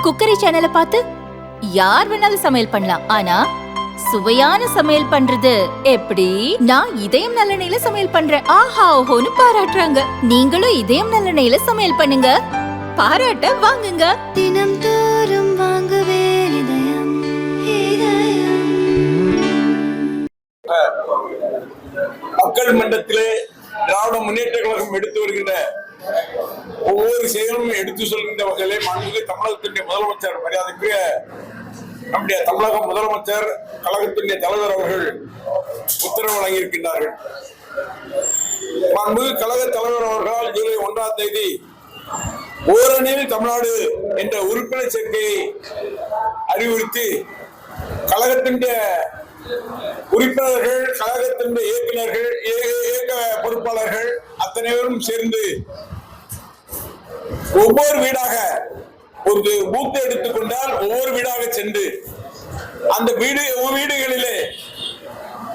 Cookery சேனலை பார்த்து யார் வேணாலும் சமையல் பண்ணலாம். ஆனா சுவையான சமையல் பண்றது எப்படி? நான் இதயம் நல்லெண்ணெயில சமையல் பண்றேன். ஆஹா ஓஹோன்னு பாராட்டுறாங்க. நீங்களும் இதயம் நல்லெண்ணெயில சமையல் பண்ணுங்க, பாராட்ட வாங்குங்க. தினம் தோறும் வாங்குவே இதயம் இதயம். மக்கள் மன்றத்திலே திராவிட முன்னேற்ற கழகம் எடுத்து வருகின்ற ஒவ்வொரு செயலும் எடுத்து சொல்கின்ற வகையிலே மாண்புமிகு தமிழகத்தினுடைய முதலமைச்சர் மரியாதைக்குரிய நம்முடைய தமிழக முதலமைச்சர் கழகத்தினுடைய தலைவர் அவர்கள் உத்தரவு வழங்கியிருக்கின்றார்கள். மாண்புமிகு கழக தலைவர் அவர்களால் ஜூலை 1ஆம் தேதி ஓரணியில் தமிழ்நாடு என்ற உறுப்பினர் சேர்க்கையை அறிவுறுத்தி கழகத்தினுடைய உறுப்பினர்கள், கழகத்தினுடைய இயக்குநர்கள், இயக்க பொறுப்பாளர்கள் அத்தனைவரும் சேர்ந்து ஒவ்வொரு வீடாக ஒரு பூத்தை எடுத்துக்கொண்டால் ஒவ்வொரு வீடாக சென்று அந்த வீடுகளிலே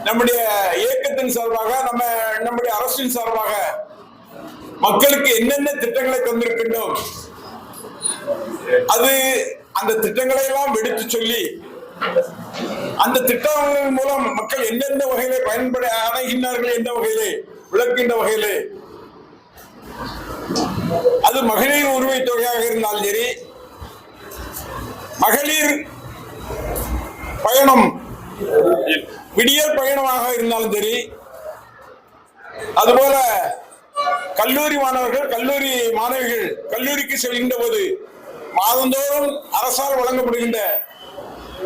நம்முடைய இயக்கத்தின் சார்பாக நம்முடைய அரசின் சார்பாக மக்களுக்கு என்னென்ன திட்டங்களை தந்திருக்கின்றோம் அது அந்த திட்டங்களை எல்லாம் எடுத்து சொல்லி அந்த திட்டங்களின் மூலம் மக்கள் எந்தெந்த வகையிலே பயன்பட அடைகின்றார்கள் எந்த வகையிலே விளக்கின்ற வகையிலே அது மகளிர் உரிமை தொகையாக இருந்தாலும் சரி, மகளிர் பயணம் விடியல் பயணமாக இருந்தாலும் சரி, அதுபோல கல்லூரி மாணவர்கள், கல்லூரி மாணவிகள் கல்லூரிக்கு செல்கின்ற போது மாதந்தோறும் அரசால் வழங்கப்படுகின்ற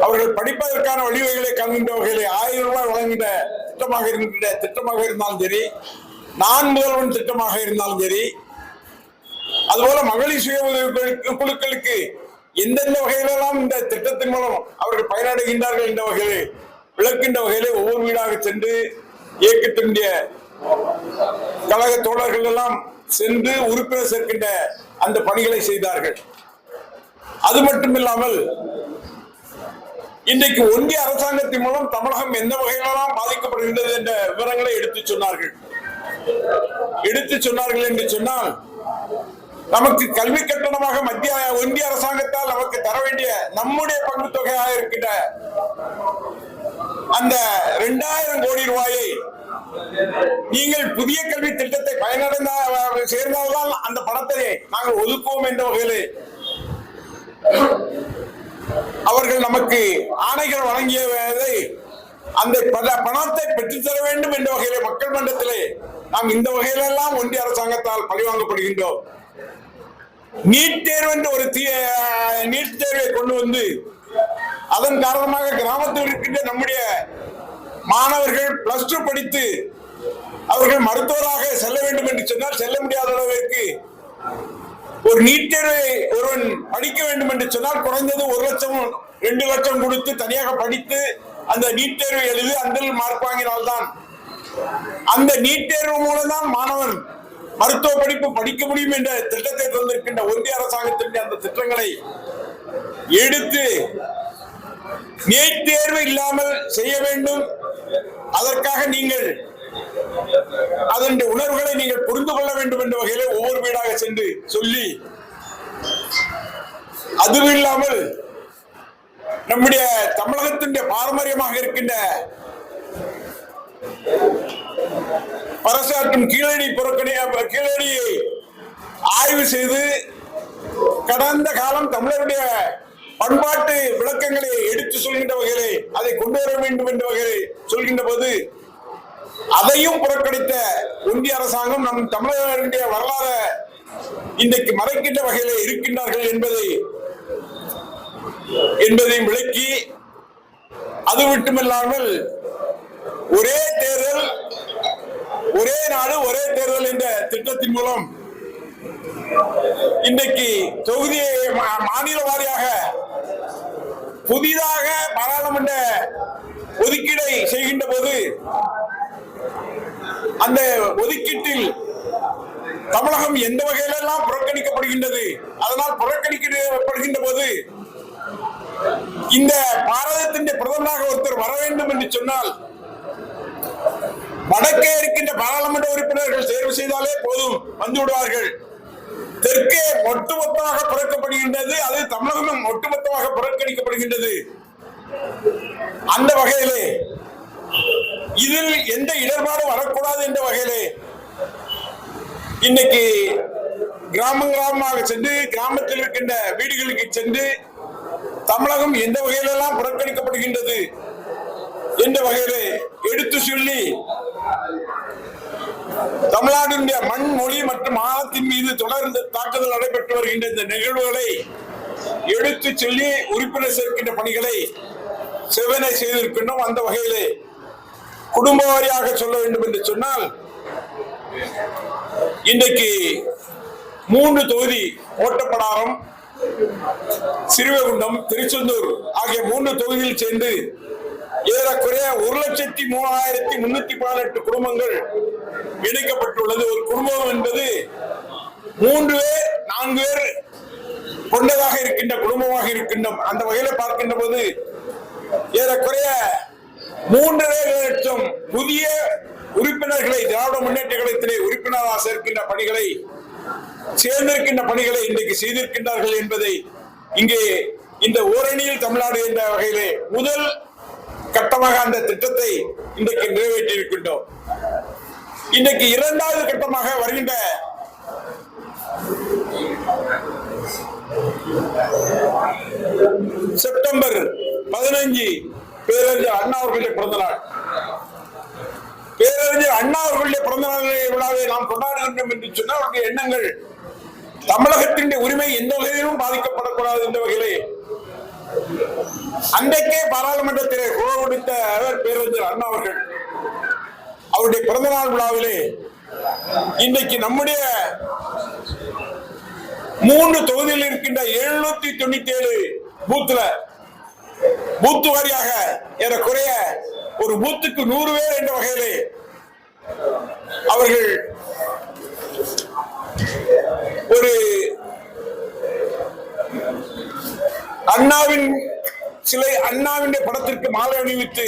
அவர்கள் படிப்பதற்கான வழிவகைகளை காண்கின்ற வகையிலே 1000 ரூபாய் வழங்குகின்ற திட்டமாக இருந்தாலும் சரி, நான் முதல்வன் திட்டமாக இருந்தாலும் சரி, அதுபோல மகளிர் சுய உதவி குழுக்களுக்கு எந்தெந்த வகையிலெல்லாம் இந்த திட்டத்தின் மூலம் அவர்கள் பயனடைகின்றார்கள் என்ற வகையிலே விளக்கின்ற வகையிலே ஒவ்வொரு வீடாக சென்று இயக்கத்தினுடைய கழக தோழர்கள் எல்லாம் சென்று உறுப்பினர் சேர்க்கின்ற அந்த பணிகளை செய்தார்கள். அது மட்டுமில்லாமல் இன்றைக்கு ஒன்றிய அரசாங்கத்தின் மூலம் தமிழகம் எந்த வகையிலெல்லாம் பாதிக்கப்படுகின்றது என்ற விவரங்களை எடுத்து சொன்னார்கள் என்று சொன்னால், நமக்கு கல்வி கட்டணமாக ஒன்றிய அரசாங்கத்தால் நமக்கு தர வேண்டிய நம்முடைய பங்கு தொகையாக இருக்கின்ற அந்த 2000 கோடி ரூபாயை நீங்கள் புதிய கல்வி திட்டத்தை சேர்ந்தால்தான் அந்த பணத்தை நாங்கள் ஒதுக்குவோம் என்ற வகையில் அவர்கள் நமக்கு ஆணைகள் வழங்கியதை அந்த பணத்தை பெற்றுத்தர வேண்டும் என்ற வகையிலே மக்கள் மன்றத்திலே நாம் இந்த வகையிலெல்லாம் ஒன்றிய அரசாங்கத்தால் பழிவாங்கப்படுகின்றோம். நீட் தேர்வு என்ற ஒரு நீட் தேர்வை கொண்டு வந்து அதன் காரணமாக கிராமத்தில் இருக்கின்ற நம்முடைய மாணவர்கள் +2 படித்து அவர்கள் மருத்துவராக செல்ல வேண்டும் என்று சொன்னால் செல்ல முடியாத அளவிற்கு ஒரு நீட் தேர்வை ஒருவன் படிக்க வேண்டும் என்று சொன்னால் குறைந்தது 1 லட்சம் 2 லட்சம் கொடுத்து தனியாக படித்து அந்த நீட் தேர்வை எழுதி அந்த மார்க் வாங்கினால்தான் அந்த நீட் தேர்வு மூலம் தான் மாணவன் மருத்துவ படிப்பு படிக்க முடியும் என்ற திட்டத்தை தந்திருக்கின்ற ஒன்றிய அரசாங்கத்தின் அந்த திட்டங்களை எடுத்து நீட் தேர்வு இல்லாமல் செய்ய வேண்டும். அதற்காக நீங்கள் அதனுடைய உணர்வுகளை நீங்கள் புரிந்து கொள்ள வேண்டும் என்ற வகையிலே ஒவ்வொரு வீடாக சென்று சொல்லி, அதுவும் இல்லாமல் நம்முடைய தமிழகத்தினுடைய பாரம்பரியமாக இருக்கின்ற பறைசாற்றும் கீழடியை ஆய்வு செய்து கடந்த காலம் தமிழருடைய பண்பாட்டு விளக்கங்களை எடுத்து சொல்கின்ற வகையிலே அதை கொண்டு வர வேண்டும் என்ற வகையிலே சொல்கின்ற போது அதையும் புறக்கணித்த ஒன்றிய அரசாங்கம் நம் தமிழர்களுடைய வரலாறு இன்றைக்கு மறைக்கின்ற வகையிலே இருக்கின்றார்கள் என்பதை விளக்கி, அது மட்டுமில்லாமல் ஒரே தேர்தல் ஒரே நாடு ஒரே தேர்தல் என்ற திட்டத்தின் மூலம் இன்றைக்கு தொகுதியை மாநில வாரியாக புதிதாக பாராளுமன்ற ஒதுக்கீடை செய்கின்ற போது அந்த ஒதுக்கீட்டில் தமிழகம் எந்த வகையிலெல்லாம் புறக்கணிக்கப்படுகின்றது. அதனால் புறக்கணிக்கப்படுகின்ற போது இந்த பாரதத்தின் பிரதமராக ஒருத்தர் வர வேண்டும் என்று சொன்னால் வடக்கே இருக்கின்ற பாராளுமன்ற உறுப்பினர்கள் தேர்வு செய்தாலே போதும், வந்து விடுவார்கள். தெற்கே ஒட்டுமொத்தமாக புறக்கப்படுகின்றது, அது தமிழகமும் ஒட்டுமொத்தமாக புறக்கணிக்கப்படுகின்றது. அந்த வகையிலே இதில் எந்த இடர்பாடும் வரக்கூடாது என்ற வகையிலே இன்னைக்கு கிராமமாக சென்று கிராமத்தில் இருக்கின்ற வீடுகளுக்கு சென்று தமிழகம் எந்த வகையிலெல்லாம் புறக்கணிக்கப்படுகின்றது என்ற வகையிலே எடுத்து சொல்லி தமிழ்நாட்டினுடைய மண், மொழி மற்றும் ஆழத்தின் மீது தொடர்ந்து தாக்குதல் நடைபெற்று வருகின்ற இந்த நிகழ்வுகளை எடுத்து சொல்லி உறுப்பினர் சேர்க்கின்ற பணிகளை செவனை செய்திருக்கின்றோம். அந்த வகையிலே குடும்ப வாரியாக சொல்ல வேண்டும் என்று சொன்னால், இன்றைக்கு 3 தொகுதி ஓட்டப்படாரம், சிறுவைகுண்டம், திருச்செந்தூர் ஆகிய 3 தொகுதியில் சேர்ந்து ஏறக்குறைய 1,03,318 குடும்பங்கள் இணைக்கப்பட்டுள்ளது. ஒரு குடும்பம் என்பது 3 பேர் 4 பேர் கொண்டதாக இருக்கின்ற குடும்பமாக இருக்கின்றோம். அந்த வகையில பார்க்கின்ற போது ஏறக்குறைய 3.5 லட்சம் புதிய உறுப்பினர்களை திராவிட முன்னேற்ற கழகத்திலே உறுப்பினராக சேர்க்கின்ற பணிகளை சேர்ந்திருக்கின்ற பணிகளை இன்றைக்கு செய்திருக்கின்றார்கள் என்பதை இங்கே இந்த ஓரணியில் தமிழ்நாடு என்ற வகையிலே முதல் கட்டமாக அந்த திட்டத்தை இன்றைக்கு நிறைவேற்றி இருக்கின்றோம். இன்றைக்கு 2வது கட்டமாக வருகின்ற செப்டம்பர் 15 பேரறிஞர் அண்ணா அவர்களுடைய பிறந்த நாள். பேரறிஞர் அண்ணா அவர்களுடைய பிறந்த நாள் விழாவை நாம் கொண்டாடுகின்றோம் என்று சொன்னால் அவருடைய எண்ணங்கள் தமிழகத்தின் உரிமை எந்த வகையிலும் பாதிக்கப்படக்கூடாது என்ற வகையிலே அன்றைக்கே பாராளுமன்றத்திலே குரல் கொடுத்த பேரறிஞர் அண்ணா அவர்கள் அவருடைய பிறந்த நாள் விழாவிலே இன்றைக்கு நம்முடைய 3 தொகுதியில் இருக்கின்ற 797 பூத்து வாரியாக ஏறக்குறைய ஒரு பூத்துக்கு 100 பேர் என்ற வகையிலே அவர்கள் ஒரு அண்ணாவின் சிலை, அண்ணாவின் படத்திற்கு மாலை அணிவித்து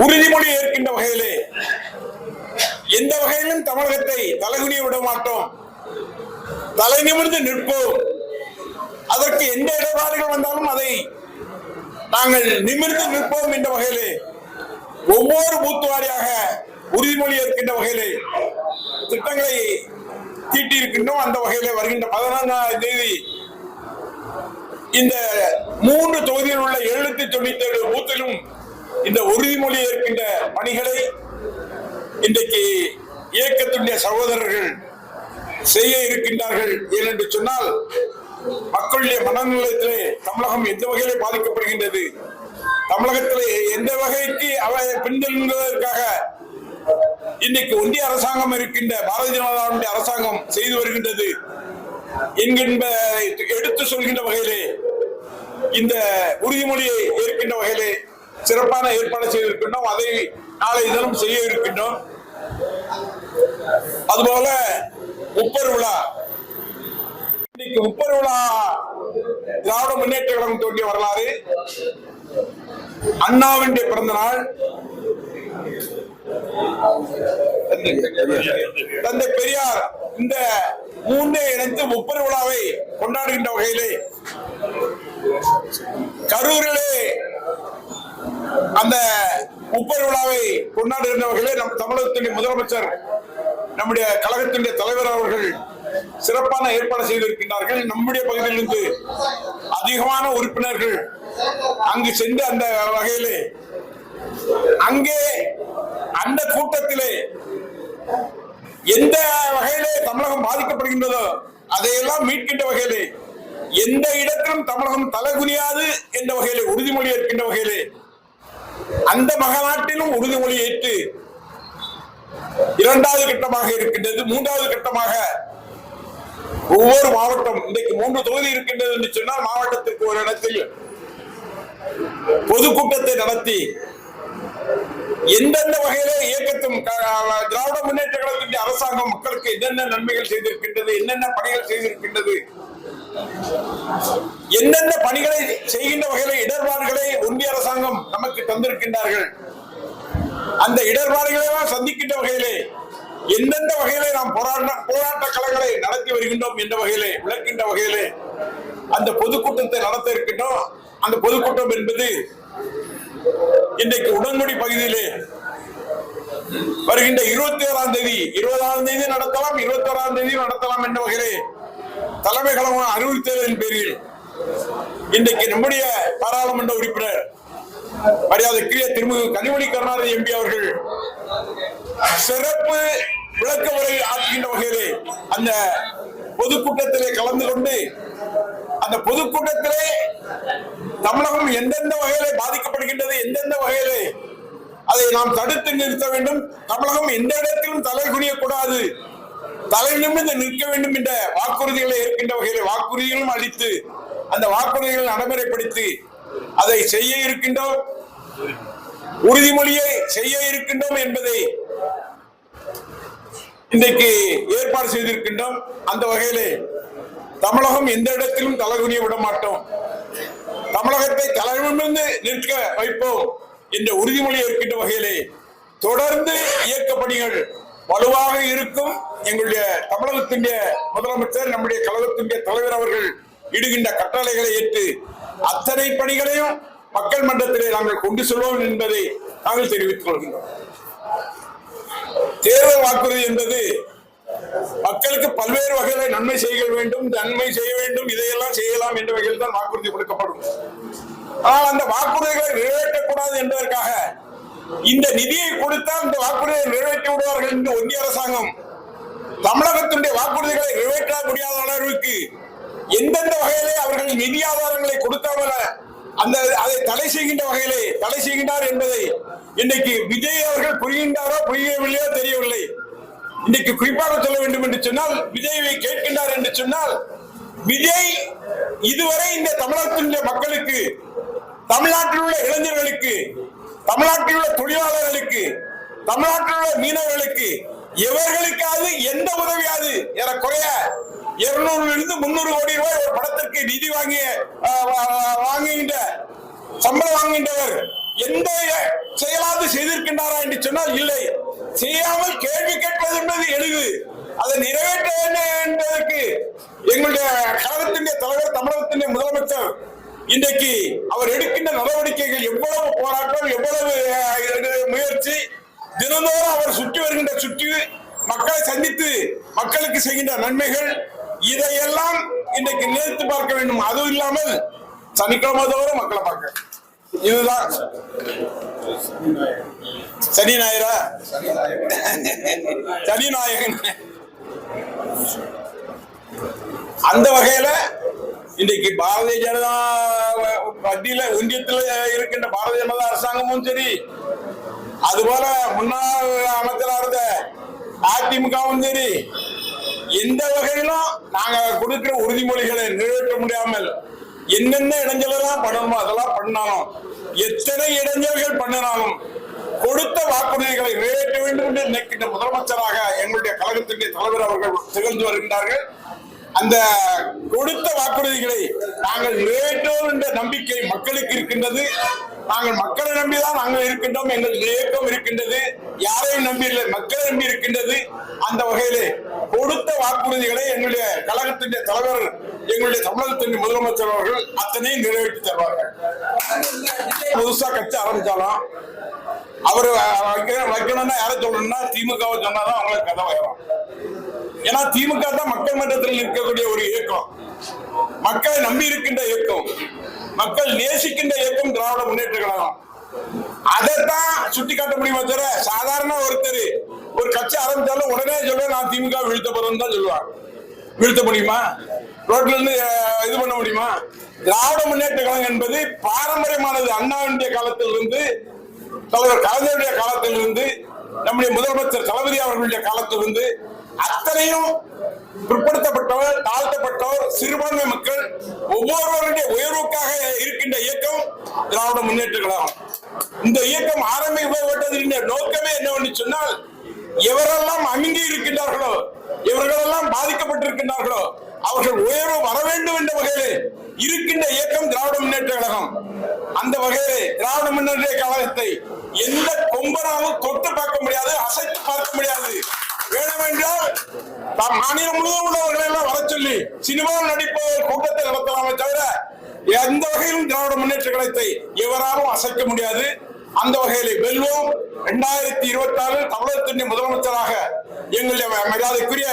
உறுதிமொழி ஏற்கின்ற வகையிலே எந்த வகையிலும் தமிழகத்தை தலைகுனிய விட மாட்டோம், தலை நிமிர்ந்து நிற்போம், அதற்கு எந்த இடர்பாடுகள் வந்தாலும் அதை நாங்கள் நிமிர்ந்து நிற்போம் என்ற வகையிலே ஒவ்வொரு பூத்து வாரியாக உறுதிமொழி ஏற்கின்ற வகையிலே திட்டங்களை தீட்டியிருக்கின்றோம். அந்த வகையிலே வருகின்ற 14ஆம் தேதி இந்த 3 தொகுதியில் உள்ள 797 பூத்திலும் இந்த உறுதிமொழி ஏற்கின்ற பணிகளை இன்றைக்கு இயக்கத்துடைய சகோதரர்கள் செய்ய இருக்கின்றார்கள். ஏனென்று சொன்னால் மக்களுடைய மனநிலையத்திலே தமிழகம் எந்த வகையிலே பாதிக்கப்படுகின்றது, தமிழகத்திலே எந்த வகைக்கு அவை பின்தொடர்வதற்காக இன்னைக்கு ஒன்றிய அரசாங்கம் இருக்கின்ற பாரதிய ஜனதாவுடைய அரசாங்கம் செய்து வருகின்றது என்கின்ற எடுத்து சொல்கின்ற வகையிலே இந்த உறுதிமொழியை ஏற்கின்ற வகையிலே சிறப்பான ஏற்பாடு செய்திருக்கின்றோம். அதை நாளை தினம் செய்ய இருக்கின்றோம். அதுபோல முப்பெரு விழா, இன்னைக்கு முப்பெரு விழா திராவிட முன்னேற்ற கழகம் தோன்றிய வரலாறு, அண்ணாவின் பிறந்த நாள், தந்தை பெரியார், இந்த 3 இணைத்து முப்பெரு விழாவை கொண்டாடுகின்ற வகையிலே கரூரிலே அந்த முப்பெரு விழாவை கொண்டாடுகின்ற வகையிலே நம் தமிழகத்தின் முதலமைச்சர், நம்முடைய கழகத்தினுடைய தலைவர் அவர்கள் சிறப்பான ஏற்பாடு செய்திருக்கின்றார்கள். நம்முடைய பகுதியிலிருந்து அதிகமான உறுப்பினர்கள் அங்கு சென்று அந்த வகையிலே அங்கே அந்த கூட்டத்திலே எந்த வகையிலே தமிழகம் பாதிக்கப்படுகின்றதோ அதையெல்லாம் மீட்கின்ற வகையிலே எந்த இடத்திலும் தமிழகம் தலைகுனியாது என்ற வகையிலே உறுதிமொழி ஏற்கின்ற வகையிலே அந்த மகாநாட்டிலும் உறுதிமொழி ஏற்று 2வது கட்டமாக இருக்கின்றது. 3வது கட்டமாக ஒவ்வொரு மாவட்டம், இன்றைக்கு 3 தொகுதி இருக்கின்றது என்று சொன்னால் மாவட்டத்திற்கு ஒரு இடத்தில் பொதுக்கூட்டத்தை நடத்தி எந்தெந்த வகையிலே இயக்கத்தும் திராவிட முன்னேற்ற கழகத்தின் அரசாங்கம் மக்களுக்கு என்னென்ன நன்மைகள் செய்திருக்கின்றது, என்னென்ன பணிகள் செய்திருக்கின்றது, எந்தெந்த பணிகளை செய்கின்ற வகையில இடர்பாடுகளை ஒன்றிய அரசாங்கம் நமக்கு தந்திருக்கின்றார்கள், அந்த இடர்பாடுகளை சந்திக்கின்ற வகையிலே எந்தெந்த வகையிலே நாம் போராட்ட களங்களை நடத்தி வருகின்றோம் என்ற வகையிலே விளக்கின்ற வகையிலே அந்த பொதுக்கூட்டத்தை நடத்த இருக்கின்றோம். அந்த பொதுக்கூட்டம் என்பது இன்றைக்கு உடன்குடி பகுதியிலே வருகின்ற 21ஆம் தேதி 20ஆம் தேதி நடத்தலாம், 21ஆம் தேதி நடத்தலாம் என்ற வகையிலே தலைமை கழகம் அறிவுறுத்தலின் பேரில் இன்றைக்கு நம்முடைய பாராளுமன்ற உறுப்பினர் மரியாதைக்குரிய திருமிகு கனிமொழி கருணாநிதி எம்பி அவர்கள் சிறப்பு விளக்க உரை ஆற்றுகின்ற வகையிலே அந்த பொதுக்கூட்டத்திலே கலந்து கொண்டு அந்த பொதுக்கூட்டத்திலே தமிழகம் எந்தெந்த வகையிலே பாதிக்கப்படுகின்றது, எந்தெந்த வகையிலே அதை நாம் தடுத்து நிறுத்த வேண்டும், தமிழகம் எந்த இடத்திலும் தலை குனியக்கூடாது, தலை நிமிர்ந்து நிற்க வேண்டும் என்ற வாக்குறுதிகளை இருக்கின்ற வகையிலே வாக்குறுதிகளும் அளித்து அந்த வாக்குறுதிகளை நடைமுறைப்படுத்தி அதை செய்ய இருக்கின்றோம், உறுதிமொழியை செய்ய இருக்கின்றோம் என்பதை இன்றைக்கு ஏற்பாடு செய்திருக்கின்றோம். அந்த வகையிலே தமிழகம் எந்த இடத்திலும் தலைகுனிய விட மாட்டோம், தமிழகத்தை தலைநிமிர்ந்து நிற்க வைப்போம் என்ற உறுதிமொழி இருக்கின்ற வகையிலே தொடர்ந்து இயக்க பணிகள் வலுவாக இருக்கும். எங்களுடைய தமிழகத்தின் முதலமைச்சர் நம்முடைய கழகத்தின் தலைவர் அவர்கள் இடுகின்ற கட்டளைகளை ஏற்று அத்தனை பணிகளையும் மக்கள் மன்றத்திலே நாங்கள் கொண்டு செல்வோம் என்பதை நாங்கள் தெரிவித்துக் கொள்கின்றோம். தேர்தல் வாக்குறுதி என்பது மக்களுக்கு பல்வேறு வகையில நன்மை செய்ய வேண்டும், இதையெல்லாம் செய்யலாம் என்ற வகையில் தான் வாக்குறுதி கொடுக்கப்படும். ஆனால் அந்த வாக்குறுதிகளை நிறைவேற்றக்கூடாது என்பதற்காக இந்த நிதியை கொடுத்தால் இந்த வாக்குறுதியை நிறைவேற்றி விடுவார்கள் என்று ஒன்றிய அரசாங்கம் தமிழகத்தினுடைய வாக்குறுதிகளை நிறைவேற்ற முடியாத அளவிற்கு எந்தெந்த வகையிலே அவர்கள் நிதி ஆதாரங்களை கொடுக்காமல் அதை தடை செய்கின்ற வகையிலே தடை செய்கின்றார் என்பதை இன்றைக்கு விஜய் அவர்கள் புரிகின்றாரோ புரியவில்லையோ தெரியவில்லை. இன்றைக்கு குறிப்பாக சொல்ல வேண்டும் என்று சொன்னால் விஜயை கேட்கின்றார் என்று சொன்னால் விஜய் இதுவரை இந்த தமிழகத்தினுடைய மக்களுக்கு, தமிழ்நாட்டில் உள்ள இளைஞர்களுக்கு, தமிழ்நாட்டில் உள்ள தொழிலாளர்களுக்கு, தமிழ்நாட்டில் உள்ள மீனவர்களுக்கு எவர்களுக்காவது எந்த உதவியாவது ஏறக்குறைய 200 - 300 கோடி ரூபாய் ஒரு படத்திற்கு நிதி வாங்குகின்ற சம்பளம் வாங்குகின்றவர் எந்த செயலாவது செய்திருக்கின்றாரா என்று சொன்னால் இல்லை. செய்யாமல் கேள்வி கேட்பது என்பது எளிது, அதை நிறைவேற்ற வேண்டும் என்பதற்கு எங்களுடைய கழகத்தின் தலைவர் தமிழகத்தின் முதலமைச்சர் இன்றைக்கு அவர் எடுக்கின்ற நடவடிக்கைகள் எவ்வளவு போராட்டம், எவ்வளவு முயற்சி, தினந்தோறும் அவர் சுற்றி வருகின்ற மக்களை சந்தித்து மக்களுக்கு செய்கின்ற நன்மைகள், இதையெல்லாம் இன்றைக்கு நினைத்து பார்க்க வேண்டும். அதுவும் இல்லாமல் சனிக்கிழமை தோறும் மக்களை பார்க்க, இதுதான் சனி ஞாயிறா சனி நாயகன். அந்த வகையில இன்றைக்கு பாரதிய ஜனதா மத்தியில ஒன்றியத்தில் இருக்கின்ற பாரதிய ஜனதா அரசாங்கமும் சரி, அதுபோல முன்னாள் அமைச்சராக இருந்த அதிமுகவும் சரி, எந்த வகையிலும் நாங்க கொடுக்கிற உறுதிமொழிகளை நிறைவேற்ற முடியாமல் என்னென்ன இடைஞ்சலாம் பண்ணணுமோ அதெல்லாம் பண்ணாலும், எத்தனை இடைஞ்சல்கள் பண்ணினாலும் கொடுத்த வாக்குறுதிகளை நிறைவேற்ற வேண்டும் என்று நினைக்கின்ற முதலமைச்சராக எங்களுடைய கழகத்தினுடைய தலைவர் அவர்கள் திகழ்ந்து வருகின்றார்கள். அந்த கொடுத்த வாக்குறுதிகளை நாங்கள் நிறைவேற்றுவோம் என்ற நம்பிக்கை மக்களுக்கு இருக்கின்றது. நாங்கள் மக்களை நம்பிதான் நாங்கள் இருக்கின்றோம், எங்கள் இயக்கம் இருக்கின்றது, யாரையும் நம்பி இல்லை, மக்களை நம்பி இருக்கின்றது. அந்த வகையிலே கொடுத்த வாக்குறுதிகளை எங்களுடைய கழகத்தின் தலைவர் எங்களுடைய தமிழகத்தின் முதலமைச்சர் அவர்கள் அத்தனையும் நிறைவேற்றி தருவார்கள். புதுசா கட்சி ஆரம்பிச்சாலும் அவர் வைக்கணும்னா யாரை சொல்லணும்னா திமுகவை சொன்னாதான் அவங்களுக்கு கதை வரும். ஏன்னா திமுக தான் மக்கள் மன்றத்தில் இருக்கக்கூடிய ஒரு இயக்கம், மக்களை நம்பி இருக்கின்ற இயக்கம், மக்கள் நேசிக்கின்ற இயக்கம் திராவிட முன்னேற்ற கழகம். அதைத்தான் சுட்டி காட்ட முடியுமா தவிர சாதாரண ஒருத்தர் ஒரு கட்சி ஆரம்பிச்சாலும் உடனே சொல்ல நான் திமுக வீழ்த்த போறேன்னு தான் சொல்லுவாங்க. வீழ்த்த முடியுமா? ரோட்ல இருந்து இது பண்ண முடியுமா? திராவிட முன்னேற்ற கழகம் என்பது பாரம்பரியமானது. அண்ணாவுடைய காலத்திலிருந்து, தலைவர் கலைஞருடைய காலத்திலிருந்து, நம்முடைய முதலமைச்சர் தளபதி அவர்களுடைய காலத்திலிருந்து அத்தனையும் பிற்படுத்தப்பட்டவர், தாழ்த்தப்பட்டவர், சிறுபான்மை மக்கள் ஒவ்வொருவருடைய உயர்வுக்காக இருக்கின்ற இயக்கம் திராவிட முன்னேற்ற கழகம். இந்த இயக்கம் ஆரம்பிக்கப்பட்டதின் நோக்கமே என்னவென்று சொன்னால், எவரெல்லாம் அமுங்கி இருக்கின்றார்களோ, இவர்களெல்லாம் பாதிக்கப்பட்டிருக்கின்றார்களோ அவர்கள் உயர்வு வர வேண்டும் என்ற வகையிலே இருக்கின்ற இயக்கம் திராவிட முன்னேற்ற கழகம். அந்த வகையிலே திராவிட முன்னேற்ற கழகத்தை எந்த கொம்பனாலும் தொட்டு பார்க்க முடியாது, அசைத்து பார்க்க முடியாது. வேணும் என்றால் மாநிலம் முழுவதும் உள்ளவர்களை எல்லாம் வர சொல்லி சினிமாவில் நடிப்பவர் கூட்டத்தை நடத்தலாமே தவிர எந்த வகையிலும் திராவிட முன்னேற்ற கழகத்தை எவராலும் அசைக்க முடியாது. அந்த வகையிலே வெல்வோம். 2024 தமிழகத்தின் முதலமைச்சராக எங்களுடைய மரியாதைக்குரிய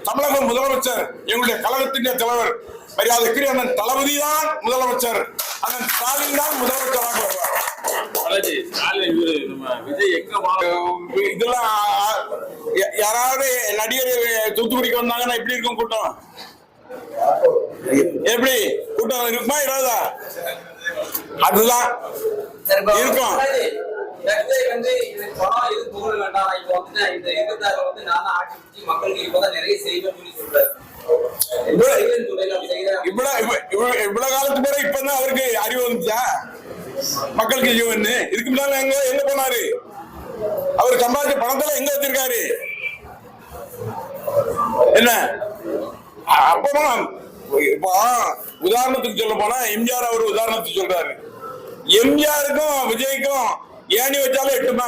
தமிழக முதலமைச்சர், எங்களுடைய கழகத்தின் தலைவர் மரியாதைக்குரிய அண்ணன் தளபதி தான் முதலமைச்சர், அண்ணன் ஸ்டாலின் தான் முதலமைச்சராக வருவார். இதெல்லாம் யாராவது நடிகர் தூத்துக்குடிக்கு வந்தாங்கன்னா எப்படி இருக்கும் கூட்டம்? எப்படி கூட்டம் இருக்குமா? இருபதா? அதுதான் இருக்கும். இவ்வளவு காலத்து பிறகு இப்பதான் அவருக்கு அறிவு வந்துச்சா மக்களுக்கு ஜீவன்? இதுக்கு முன்னால எங்க போனாரு? அவர் சம்பாதிச்ச பணத்துல எங்க வச்சிருக்காரு? என்ன அப்பமா இப்போ உதாரணத்துக்கு சொல்ல போனா எம்ஜிஆர் அவர் உதாரணத்துக்கு சொல்றாரு. எம்ஜிஆருக்கும் விஜய்க்கும் ஏணி வச்சாலும் எட்டுமா?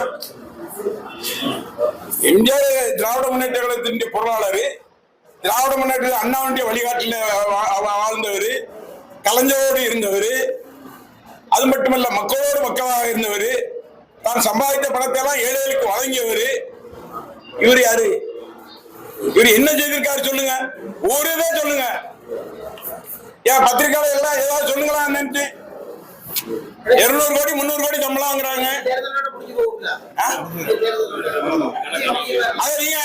எம்ஜிஆர் திராவிட முன்னேற்ற கழகத்தின் பொருளாளர், திராவிட முன்னேற்ற அண்ணாவுடைய வழிகாட்டில வாழ்ந்தவர், கலைஞரோடு இருந்தவர், அது மட்டுமல்ல மக்களோடு மக்களாக இருந்தவர், தான் சம்பாதித்த பணத்தை எல்லாம் ஏழைகளுக்கு வழங்கியவர். இவர் யாரு? இவர் என்ன செய்திருக்காரு சொல்லுங்க? ஒரு இதை சொல்லுங்க. ஏன் பத்திரிகையாளர் எல்லாம் ஏதாவது சொல்லுங்களா? நினைச்சு 200 கோடி 300 கோடி சம்பளம் வாங்குறாங்க. அத நீங்க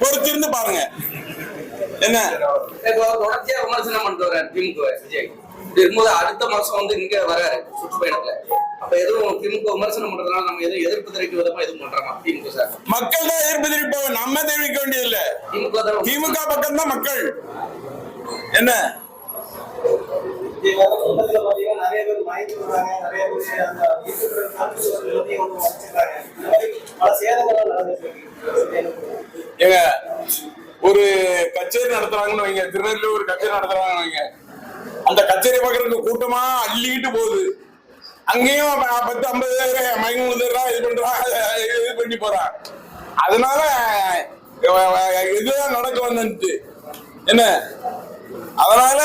பொறுத்திருந்து பாருங்க. என்ன தொடர்ச்சியா விமர்சனம் பண்ணிட்டு வர்றாரு திமுக விஜய். இருக்கும்போது அடுத்த மாசம் வந்து இங்க வராரு சுற்றுப்பயணத்துல. அப்ப எதுவும் திமுக விமர்சனம் பண்றதுனால நம்ம எதுவும் எதிர்ப்பு தெரிவிக்க விதமா எதுவும் பண்றாங்க திமுக சார்? மக்கள் தான் எதிர்ப்பு தெரிவிப்பாங்க, நம்ம தெரிவிக்க வேண்டியதில்லை. திமுக பக்கம் தான் மக்கள். என்ன நிறைய பேர் வாங்கி வர்றாங்க, நிறைய ஏங்க ஒரு கச்சேரி நடத்துறாங்கன்னு வைங்க, திருநெல்வேலி ஒரு கச்சேரி நடத்துறாங்கன்னு வைங்க, அந்த கச்சேரி பார்க்கறதுக்கு கூட்டமா அள்ளிக்கிட்டு போகுது. அங்கேயும் 10-50 மயங்க இது பண்ணி போறான். அதனால இதுதான் நடக்க வந்துச்சு. என்ன அதனால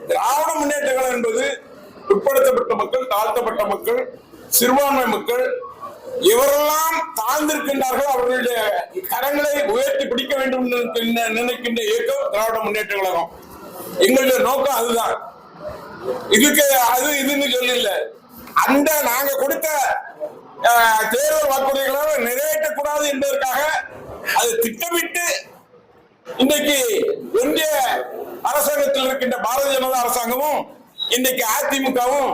திராவிட முன்னேற்ற கழகம் என்பது பிற்படுத்தப்பட்ட மக்கள், தாழ்த்தப்பட்ட மக்கள், சிறுபான்மை மக்கள் இவரெல்லாம் தாழ்ந்திருக்கின்றார்கள், அவர்களுடைய கரங்களை உயர்த்தி பிடிக்க வேண்டும் நினைக்கின்ற இயக்கம் திராவிட முன்னேற்ற கழகம். எங்களுடைய நோக்கம் அதுதான். இதுக்கு அது இதுன்னு சொல்லல, அந்த நாங்க கொடுத்த தேர்தல் வாக்குறுதிகளை நிறைவேற்றக்கூடாது என்பதற்காக அது திட்டமிட்டு இன்றைக்கு ஒன்றிய அரசாங்கத்தில் இருக்கின்ற பாரதிய ஜனதா அரசாங்கமும் இன்னைக்கு அதிமுகவும்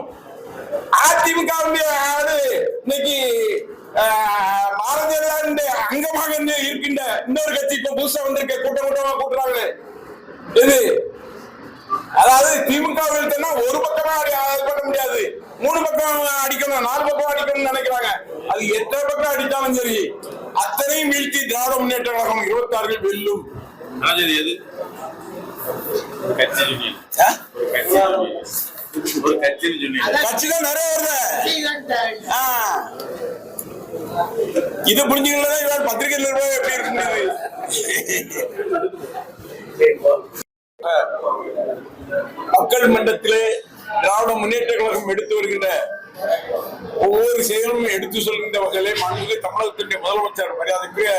இன்னைக்கு பாரதிய ஜனதா அங்கமாக இருக்கின்ற இன்னொரு கட்சி இப்ப புதுசா வந்திருக்க கூட்டமா கூட்டுறாங்க. எது அதாவது திமுக ஒரு பக்கமா பண்ண முடியாது, 3 பக்கம் அடிக்கணும், 4 பக்கம் அடிக்கணும்னு நினைக்கிறாங்க. அது எத்தனை பக்கம் அடித்தாலும் சரி அத்தனையும் வீழ்த்தி திராவிட முன்னேற்ற கழகம் 26 வெல்லும். எது கட்சி தான் நிறைய வருது. இது புரிஞ்சுக்கலாம். இவர் பத்திரிகை நிர்வாகம் எப்படி இருக்கு? மக்கள் மன்றத்திலே திராவிட முன்னேற்ற கழகம் எடுத்து வருகின்ற ஒவ்வொரு செயலும் எடுத்து சொல்கின்ற வகையிலே மாண்புமிகு தமிழகத்தினுடைய முதலமைச்சர் மரியாதைக்குரிய